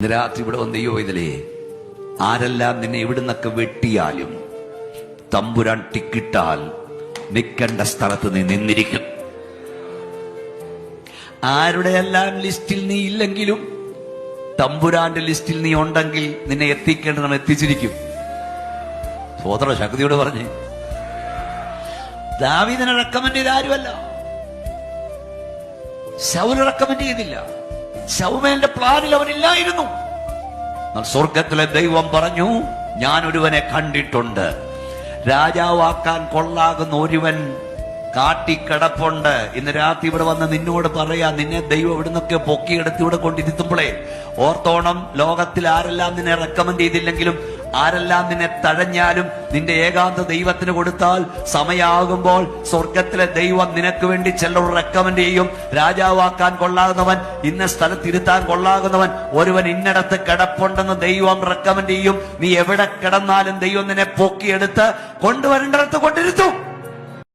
രാത്രി ഇവിടെ വന്ന് ദൈവം ഇതിലേ ആരെല്ലാം നിന്നെ ഇവിടുന്നൊക്കെ വെട്ടിയാലും തമ്പുരാൻ ടിക്കിട്ടാൽ നിൽക്കേണ്ട സ്ഥലത്ത് നീ നിന്നിരിക്കും. ആരുടെയെല്ലാം ലിസ്റ്റിൽ നീ ഇല്ലെങ്കിലും തമ്പുരാന്റെ ലിസ്റ്റിൽ നീ ഉണ്ടെങ്കിൽ നിന്നെ എത്തിക്കേണ്ടതാണ് എത്തിച്ചിരിക്കും. സോദര ശക്തിയോട് പറഞ്ഞ് ദാവീദിനെ റെക്കമെൻഡ് ചെയ്ത ആരുമല്ല, ശൗല് റെക്കമെൻഡ് ചെയ്തില്ല. ശൗമേന്റെ പ്ലാനിൽ അവനില്ലായിരുന്നു. സ്വർഗത്തിലെ ദൈവം പറഞ്ഞു, ഞാൻ ഒരുവനെ കണ്ടിട്ടുണ്ട്, രാജാവാക്കാൻ കൊള്ളാകുന്ന ഒരുവൻ കാട്ടിക്കിടപ്പുണ്ട്. ഇന്ന് രാത്രി ഇവിടെ വന്ന് നിന്നോട് പറയാ, നിന്നെ ദൈവം ഇവിടുന്നൊക്കെ പൊക്കിയെടുത്ത് ഇവിടെ കൊണ്ടിരുത്തുമ്പോഴേ ഓർത്തോണം, ലോകത്തിൽ ആരെല്ലാം നിന്നെ റെക്കമെൻഡ് ചെയ്തില്ലെങ്കിലും ആരെല്ലാം നിന്നെ തഴഞ്ഞാലും നിന്റെ ഏകാന്ത ദൈവത്തിന് കൊടുത്താൽ സമയമാകുമ്പോൾ സ്വർഗത്തിലെ ദൈവം നിനക്ക് വേണ്ടി ചിലർ റെക്കമെൻഡ് ചെയ്യും. രാജാവാക്കാൻ കൊള്ളാകുന്നവൻ, ഇന്ന സ്ഥലത്തിരുത്താൻ കൊള്ളാകുന്നവൻ ഒരുവൻ ഇന്നടത്ത് കിടപ്പുണ്ടെന്ന് ദൈവം റെക്കമെൻഡ് ചെയ്യും. നീ എവിടെ കിടന്നാലും ദൈവം നിന്നെ പൊക്കിയെടുത്ത് കൊണ്ടുവരേണ്ടടുത്ത് കൊണ്ടിരുത്തും.